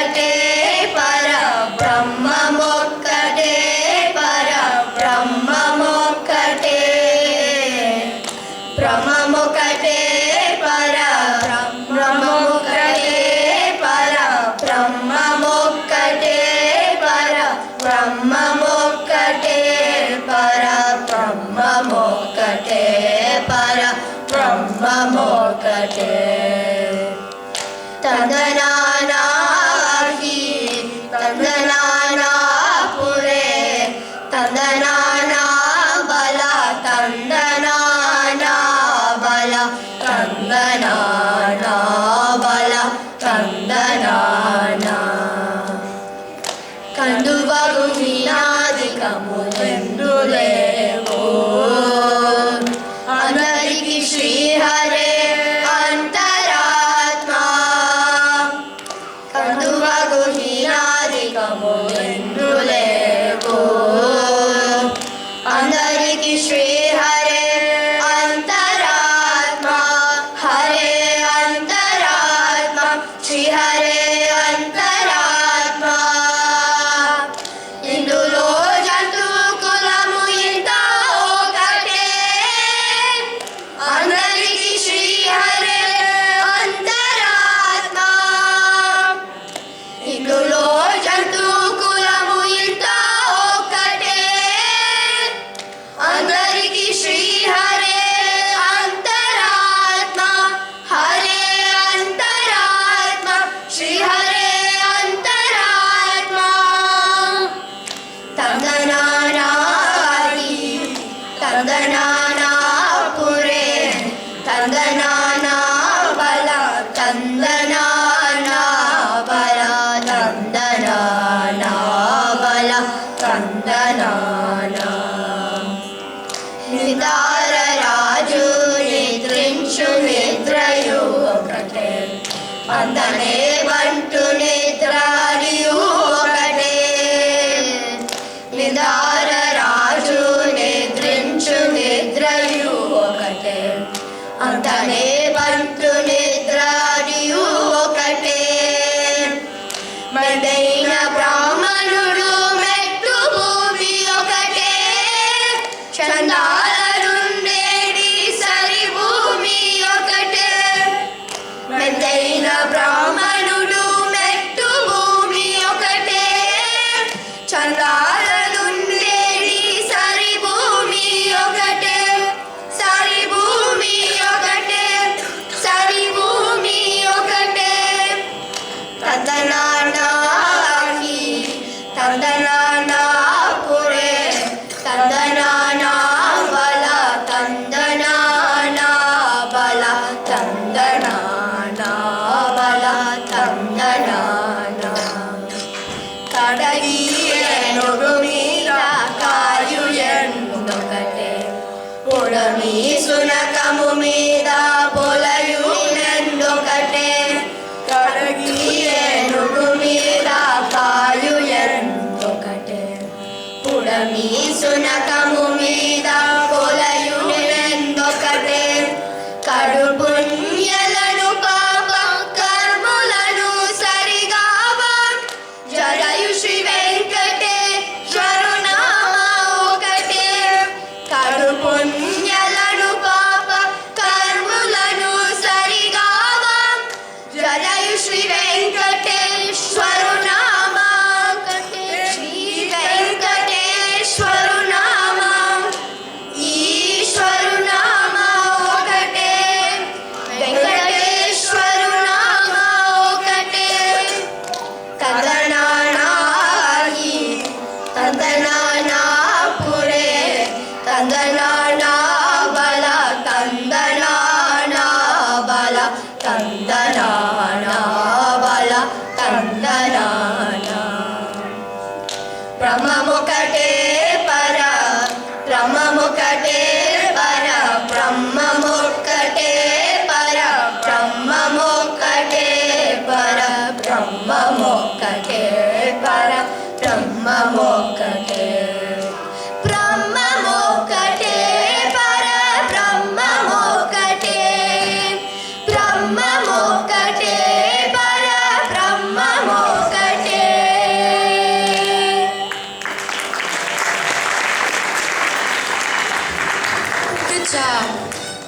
బ్రహ్మమొక్కటే పర బ్రహ్మమొక్కటే పర బ్రహ్మమొక్కటే బ్రహ్మమొక్కటే పర బ్రహ్మమొక్కటే పర బ్రహ్మమొక్కటే పర బ్రహ్మమొక్కటే పర బ్రహ్మమొక్కటే పర బ్రహ్మమొక్కటే తందనానాహి తందనానా పురే తందనానా బల తందనానా బల తందనానా బల తందనానా కందువగు వినాదికములెందులేవో అందరికి శ్రీహరే అందరికి శ్రీ హరే అంతరాత్మ హరే అంతరాత్మ శ్రీ హరే అంతరాత్మ ఇందులో జంతు కులము ఇంత ఒకటే అందరికి శ్రీ హరే అంతరాత్మ ఇందులో జంతు కులము ఇంత ఒకటే అందరికి శ్రీ హరే అంతరాత్మ హరే అంతరాత్మ శ్రీ హరే అంతరాత్మ తందనానాహి తందనానా పురే తందనానా బల తందనానా బల తందనానా బల తందనానా నిదార రాజు నిద్రించు నిద్రయు ఒకటే అందనే బంటు నిద్రారియు ఒకటే నిదార రాజు నిద్రించు నిద్రయు ఒకటే అందనే బంటు నిద్రారియు ఒకటే మెదైన బ్రాహ్మణుడు మెట్టు భూమి ఒకటే చందాలుండేది సరి భూమి ఒకటే మెదైన బ్రాహ్మణుడు మెట్టు భూమి ఒకటే చందాలుండేది సరి భూమి ఒకటే సరి భూమి ఒకటే సరి భూమి ఒకటే తందనానాహి తందనానా పురే తందనానా బల తందనానా బల తందనానా బల తందనానా కడగి ఏనుగు మీద కాయు ఎందొకటే పొడమి సునకము మీద పొలయు ఎందొకటే కడగి ఏనుగు మీద కాయు ఎందొకటే పుడమి సునకము మీద పొలయు ఎందొకటే కడుపుణ్యలను పాప కర్ములను సరిగావా జరయు శ్రీ వెంకటేశ్వరునామ ఒకటే కడుపుణ్యలను పాప కర్ములను సరిగావా జరయు శ్రీ వెంకటేశ్వరునామ ఒకటే శ్రీ వెంకటేశ్వరునామ ఈశ్వరునామ ఒకటే వెంకటేశ్వరునామ ఒకటే తందనానాహి తందనానా పురే తందనానా బల తందనానా బల తందనానా బల తందనానా బ్రహ్మమొక్కటే పర బ్రహ్మమొక్కటే పర బ్రహ్మమొక్కటే పర బ్రహ్మమొక్కటే పర బ్రహ్మమొక్కటే పర బ్రహ్మమొక్కటే బ్రహ్మమొక్కటే పర బ్రహ్మమొక్కటే బ్రహ్మమొక్కటే పర బ్రహ్మమొక్కటే చ